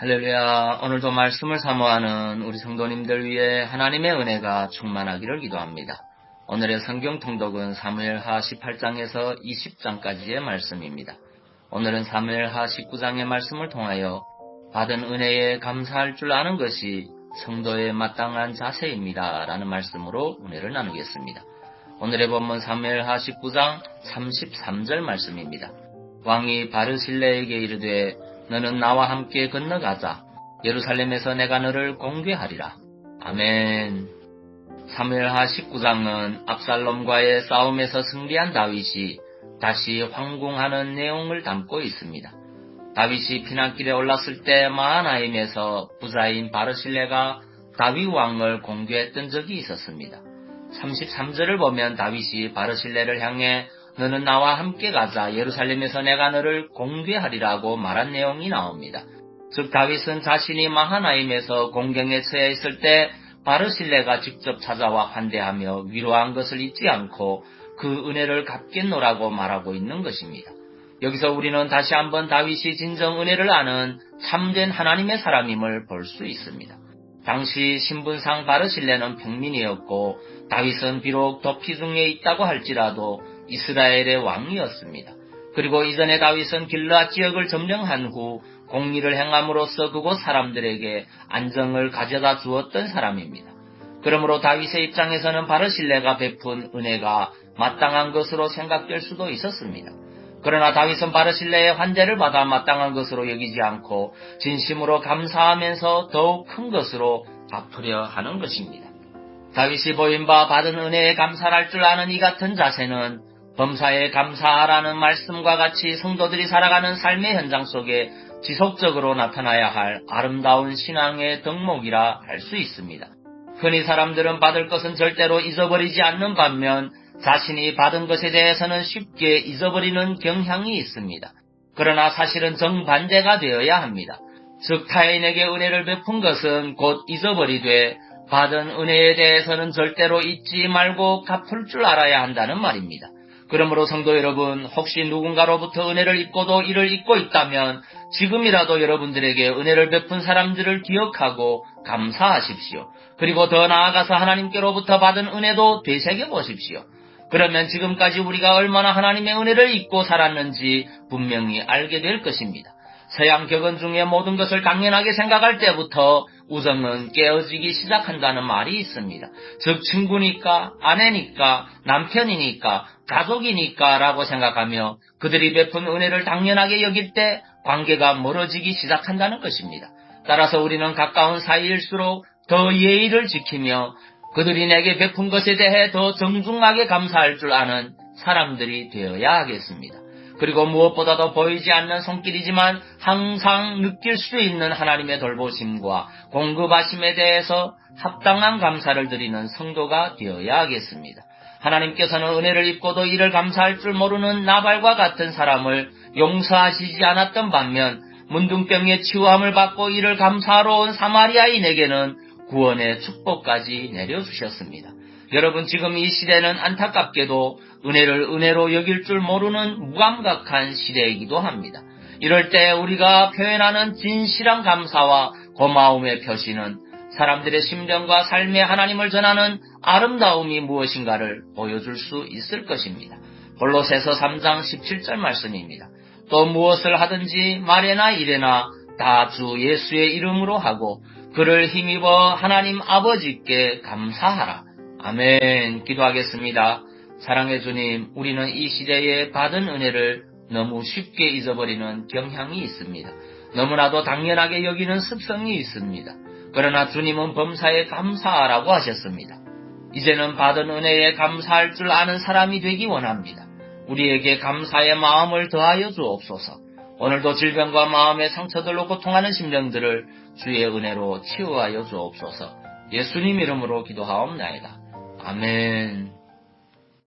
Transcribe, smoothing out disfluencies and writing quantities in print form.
할렐루야. 오늘도 말씀을 사모하는 우리 성도님들 위해 하나님의 은혜가 충만하기를 기도합니다. 오늘의 성경 통독은 사무엘하 18장에서 20장까지의 말씀입니다. 오늘은 사무엘하 19장의 말씀을 통하여 받은 은혜에 감사할 줄 아는 것이 성도의 마땅한 자세입니다. 라는 말씀으로 은혜를 나누겠습니다. 오늘의 본문 사무엘하 19장 33절 말씀입니다. 왕이 바르실레에게 이르되 너는 나와 함께 건너가자. 예루살렘에서 내가 너를 공개하리라. 아멘. 사무엘하 19장은 압살롬과의 싸움에서 승리한 다윗이 다시 황궁하는 내용을 담고 있습니다. 다윗이 피난길에 올랐을 때 마하나임에서 부자인 바르실레가 다윗 왕을 공개했던 적이 있었습니다. 33절을 보면 다윗이 바르실레를 향해 너는 나와 함께 가자. 예루살렘에서 내가 너를 공개하리라고 말한 내용이 나옵니다. 즉 다윗은 자신이 마하나임에서 공경에 처해 있을 때 바르실레가 직접 찾아와 환대하며 위로한 것을 잊지 않고 그 은혜를 갚겠노라고 말하고 있는 것입니다. 여기서 우리는 다시 한번 다윗이 진정 은혜를 아는 참된 하나님의 사람임을 볼 수 있습니다. 당시 신분상 바르실레는 평민이었고 다윗은 비록 도피 중에 있다고 할지라도 이스라엘의 왕이었습니다. 그리고 이전에 다윗은 길르앗 지역을 점령한 후 공의를 행함으로써 그곳 사람들에게 안정을 가져다 주었던 사람입니다. 그러므로 다윗의 입장에서는 바르실레가 베푼 은혜가 마땅한 것으로 생각될 수도 있었습니다. 그러나 다윗은 바르실레의 환대를 받아 마땅한 것으로 여기지 않고 진심으로 감사하면서 더욱 큰 것으로 갚으려 하는 것입니다. 다윗이 보인 바 받은 은혜에 감사할 줄 아는 이 같은 자세는 범사에 감사하라는 말씀과 같이 성도들이 살아가는 삶의 현장 속에 지속적으로 나타나야 할 아름다운 신앙의 덕목이라 할 수 있습니다. 흔히 사람들은 받을 것은 절대로 잊어버리지 않는 반면 자신이 받은 것에 대해서는 쉽게 잊어버리는 경향이 있습니다. 그러나 사실은 정반대가 되어야 합니다. 즉 타인에게 은혜를 베푼 것은 곧 잊어버리되 받은 은혜에 대해서는 절대로 잊지 말고 갚을 줄 알아야 한다는 말입니다. 그러므로 성도 여러분, 혹시 누군가로부터 은혜를 입고도 이를 잊고 있다면 지금이라도 여러분들에게 은혜를 베푼 사람들을 기억하고 감사하십시오. 그리고 더 나아가서 하나님께로부터 받은 은혜도 되새겨보십시오. 그러면 지금까지 우리가 얼마나 하나님의 은혜를 잊고 살았는지 분명히 알게 될 것입니다. 서양 격언 중에 모든 것을 당연하게 생각할 때부터 우정은 깨어지기 시작한다는 말이 있습니다. 즉 친구니까, 아내니까, 남편이니까, 가족이니까 라고 생각하며 그들이 베푼 은혜를 당연하게 여길 때 관계가 멀어지기 시작한다는 것입니다. 따라서 우리는 가까운 사이일수록 더 예의를 지키며 그들이 내게 베푼 것에 대해 더 정중하게 감사할 줄 아는 사람들이 되어야 하겠습니다. 그리고 무엇보다도 보이지 않는 손길이지만 항상 느낄 수 있는 하나님의 돌보심과 공급하심에 대해서 합당한 감사를 드리는 성도가 되어야 하겠습니다. 하나님께서는 은혜를 입고도 이를 감사할 줄 모르는 나발과 같은 사람을 용서하시지 않았던 반면 문둥병의 치유함을 받고 이를 감사하러 온 사마리아인에게는 구원의 축복까지 내려주셨습니다. 여러분, 지금 이 시대는 안타깝게도 은혜를 은혜로 여길 줄 모르는 무감각한 시대이기도 합니다. 이럴 때 우리가 표현하는 진실한 감사와 고마움의 표시는 사람들의 심령과 삶의 하나님을 전하는 아름다움이 무엇인가를 보여줄 수 있을 것입니다. 골로새서 3장 17절 말씀입니다. 또 무엇을 하든지 말에나 일에나 다 주 예수의 이름으로 하고 그를 힘입어 하나님 아버지께 감사하라. 아멘. 기도하겠습니다. 사랑의 주님, 우리는 이 시대에 받은 은혜를 너무 쉽게 잊어버리는 경향이 있습니다. 너무나도 당연하게 여기는 습성이 있습니다. 그러나 주님은 범사에 감사하라고 하셨습니다. 이제는 받은 은혜에 감사할 줄 아는 사람이 되기 원합니다. 우리에게 감사의 마음을 더하여 주옵소서. 오늘도 질병과 마음의 상처들로 고통하는 심령들을 주의 은혜로 치유하여 주옵소서. 예수님 이름으로 기도하옵나이다. 아멘.